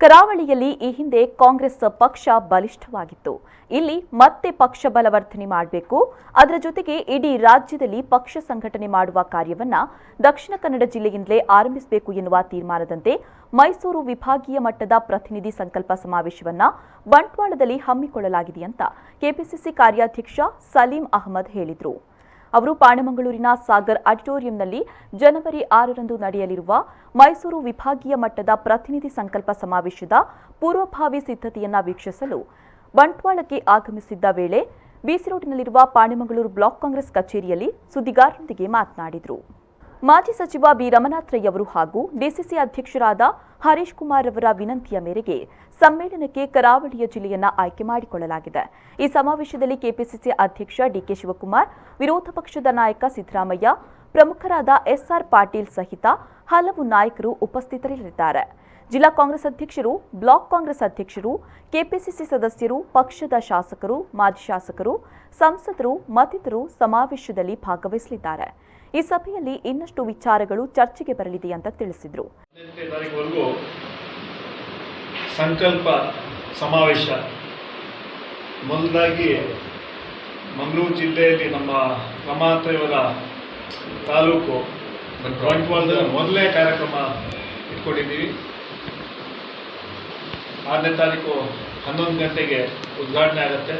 ಕರಾವಳಿಯಲ್ಲಿ ಈ ಹಿಂದೆ ಕಾಂಗ್ರೆಸ್ ಪಕ್ಷ ಬಲಿಷ್ಠವಾಗಿತ್ತು. ಇಲ್ಲಿ ಮತ್ತೆ ಪಕ್ಷ ಬಲವರ್ಧನೆ ಮಾಡಬೇಕು. ಅದರ ಜೊತೆಗೆ ಇಡೀ ರಾಜ್ಯದಲ್ಲಿ ಪಕ್ಷ ಸಂಘಟನೆ ಮಾಡುವ ಕಾರ್ಯವನ್ನ ದಕ್ಷಿಣ ಕನ್ನಡ ಜಿಲ್ಲೆಯಿಂದಲೇ ಆರಂಭಿಸಬೇಕು ಎನ್ನುವ ತೀರ್ಮಾನದಂತೆ ಮೈಸೂರು ವಿಭಾಗೀಯ ಮಟ್ಟದ ಪ್ರತಿನಿಧಿ ಸಂಕಲ್ಪ ಸಮಾವೇಶವನ್ನ ಬಂಟ್ವಾಳದಲ್ಲಿ ಹಮ್ಮಿಕೊಳ್ಳಲಾಗಿದೆ ಅಂತ ಕೆಪಿಸಿಸಿ ಕಾರ್ಯಾಧ್ಯಕ್ಷ ಸಲೀಂ ಅಹಮದ್ ಹೇಳಿದರು. ಅವರು ಪಾಣೆಮಂಗಳೂರಿನ ಸಾಗರ್ ಆಡಿಟೋರಿಯಂನಲ್ಲಿ ಜನವರಿ 6ರಂದು ನಡೆಯಲಿರುವ ಮೈಸೂರು ವಿಭಾಗೀಯ ಮಟ್ಟದ ಪ್ರತಿನಿಧಿ ಸಂಕಲ್ಪ ಸಮಾವೇಶದ ಪೂರ್ವಭಾವಿ ಸಿದ್ಧತೆಯನ್ನ ವೀಕ್ಷಿಸಲು ಬಂಟ್ವಾಳಕ್ಕೆ ಆಗಮಿಸಿದ್ದ ವೇಳೆ ಬಿಸಿ ರೋಡ್ನಲ್ಲಿರುವ ಪಾಣೆಮಂಗಳೂರು ಬ್ಲಾಕ್ ಕಾಂಗ್ರೆಸ್ ಕಚೇರಿಯಲ್ಲಿ ಸುದ್ದಿಗಾರರೊಂದಿಗೆ ಮಾತನಾಡಿದರು. ಮಾಜಿ ಸಚಿವ ಬಿ ರಮನಾಥ್ ರೈ ಅವರು ಹಾಗೂ ಡಿಸಿಸಿ ಅಧ್ಯಕ್ಷರಾದ ಹರೀಶ್ ಕುಮಾರ್ ಅವರ ವಿನಂತಿಯ ಮೇರೆಗೆ ಸಮ್ಮೇಳನಕ್ಕೆ ಕರಾವಳಿಯ ಜಿಲ್ಲೆಯನ್ನ ಆಯ್ಕೆ ಮಾಡಿಕೊಳ್ಳಲಾಗಿದೆ. ಈ ಸಮಾವೇಶದಲ್ಲಿ ಕೆಪಿಸಿಸಿ ಅಧ್ಯಕ್ಷ ಡಿಕೆ ಶಿವಕುಮಾರ್, ವಿರೋಧ ಪಕ್ಷದ ನಾಯಕ ಸಿದ್ದರಾಮಯ್ಯ, ಪ್ರಮುಖರಾದ ಎಸ್ಆರ್ ಪಾಟೀಲ್ ಸಹಿತ ಹಲವು ನಾಯಕರು ಉಪಸ್ಥಿತರಿರಲಿದ್ದಾರೆ. ಜಿಲ್ಲಾ ಕಾಂಗ್ರೆಸ್ ಅಧ್ಯಕ್ಷರು, ಬ್ಲಾಕ್ ಕಾಂಗ್ರೆಸ್ ಅಧ್ಯಕ್ಷರು, ಕೆಪಿಸಿಸಿ ಸದಸ್ಯರು, ಪಕ್ಷದ ಶಾಸಕರು, ಮಾಜಿ ಶಾಸಕರು, ಸಂಸದರು ಮತ್ತಿತರರು ಸಮಾವೇಶದಲ್ಲಿ ಭಾಗವಹಿಸಲಿದ್ದಾರೆ. ಈ ಸಭೆಯಲ್ಲಿ ಇನ್ನಷ್ಟು ವಿಚಾರಗಳು ಚರ್ಚೆಗೆ ಬರಲಿದೆ ಅಂತ ತಿಳಿಸಿದರು. ಸಂಕಲ್ಪ ಸಮಾವೇಶ ಮೊದಲಾಗಿ ಮಂಗಳೂರು ಜಿಲ್ಲೆಯಲ್ಲಿ ನಮ್ಮ ರಮಾತ್ರಯವರ ತಾಲೂಕು ಬಂಟ್ವಾಳದಲ್ಲಿ ಮೊದಲನೇ ಕಾರ್ಯಕ್ರಮ ಇಟ್ಕೊಂಡಿದ್ದೀವಿ. 6ನೇ ತಾರೀಕು 11 ಗಂಟೆಗೆ ಉದ್ಘಾಟನೆ ಆಗುತ್ತೆ.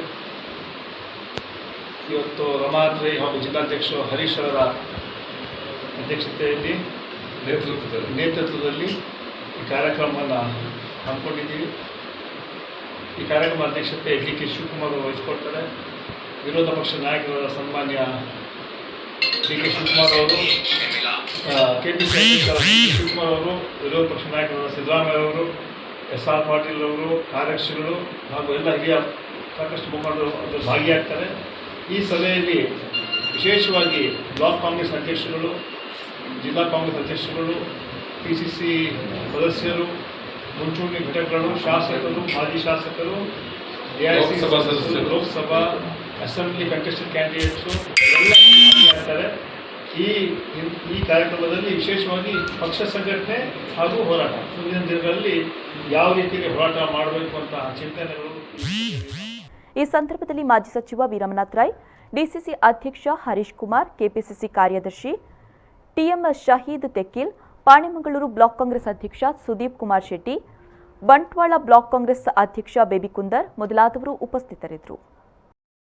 ಇವತ್ತು ರಮಾತ್ರೈ ಹಾಗೂ ಜಿಲ್ಲಾಧ್ಯಕ್ಷರು ಹರೀಶ್ ಅವರ ಅಧ್ಯಕ್ಷತೆಯಲ್ಲಿ ನೇತೃತ್ವದಲ್ಲಿ ಈ ಕಾರ್ಯಕ್ರಮವನ್ನು ಹಮ್ಮಿಕೊಂಡಿದ್ದೀವಿ. ಈ ಕಾರ್ಯಕ್ರಮ ಅಧ್ಯಕ್ಷತೆ ಡಿಕೆ ಶಿವಕುಮಾರ್ ಅವರು ವಹಿಸಿಕೊಡ್ತಾರೆ. ವಿರೋಧ ಪಕ್ಷ ನಾಯಕರಾದ ಸನ್ಮಾನ್ಯ ಡಿಕೆ ಶಿವಕುಮಾರ್ ಅವರು, ಕೆಪಿಸಿಸಿ ಅಧ್ಯಕ್ಷರಾದ ಶಿವಕುಮಾರ್ ಅವರು, ವಿರೋಧ ಪಕ್ಷ ನಾಯಕರಾದ ಸಿದ್ದರಾಮಯ್ಯ ಅವರು, ಎಸ್ಆರ್ ಪಾಟೀಲ್ ಅವರು, ಕಾರ್ಯದರ್ಶಿಗಳು ಹಾಗೂ ಎಲ್ಲ ಹಿರಿಯ ಸಾಕಷ್ಟು ಮುಖಂಡರು ಅದರಲ್ಲಿ ಭಾಗಿಯಾಗ್ತಾರೆ. ಈ ಸಭೆಯಲ್ಲಿ ವಿಶೇಷವಾಗಿ ಬ್ಲಾಕ್ ಕಾಂಗ್ರೆಸ್ ಅಧ್ಯಕ್ಷರುಗಳು, ಜಿಲ್ಲಾ ಕಾಂಗ್ರೆಸ್ ಅಧ್ಯಕ್ಷರುಗಳು, ಪಿಸಿಸಿ ಸದಸ್ಯರು, ಮುಂಚೂಣಿ ಘಟಕಗಳು, ಶಾಸಕರು, ಮಾಜಿ ಶಾಸಕರು, ಎಐಸಿಸಿ ಸದಸ್ಯರು, ಲೋಕಸಭಾ ಅಸೆಂಬ್ಲಿ ಕಂಟೆಸ್ಟೆಡ್ ಕ್ಯಾಂಡಿಡೇಟ್ಸು ಎಲ್ಲ ಭಾಗಿಯಾಗ್ತಾರೆ. ಈ ಕಾರ್ಯಕ್ರಮದಲ್ಲಿ ವಿಶೇಷವಾಗಿ ಪಕ್ಷ ಸಂಘಟನೆ ಹಾಗೂ ಹೋರಾಟ, ಮುಂದಿನ ದಿನಗಳಲ್ಲಿ ಯಾವ ರೀತಿಯಲ್ಲಿ ಹೋರಾಟ ಮಾಡಬೇಕು ಅಂತ ಚಿಂತನೆಗಳು. ಈ ಸಂದರ್ಭದಲ್ಲಿ ಮಾಜಿ ಸಚಿವ ವಿ ರಮನಾಥ್ ರೈ, ಡಿಸಿಸಿ ಅಧ್ಯಕ್ಷ ಹರೀಶ್ ಕುಮಾರ್, ಕೆಪಿಸಿಸಿ ಕಾರ್ಯದರ್ಶಿ ಟಿಎಂ ಶಹೀದ್ ತೆಕ್ಕಿಲ್, ಪಾಣೆಮಂಗಳೂರು ಬ್ಲಾಕ್ ಕಾಂಗ್ರೆಸ್ ಅಧ್ಯಕ್ಷ ಸುದೀಪ್ ಕುಮಾರ್ ಶೆಟ್ಟಿ, ಬಂಟ್ವಾಳ ಬ್ಲಾಕ್ ಕಾಂಗ್ರೆಸ್ ಅಧ್ಯಕ್ಷ ಬೇಬಿ ಕುಂದರ್ ಮೊದಲಾದವರು ಉಪಸ್ಥಿತರಿದ್ದರು.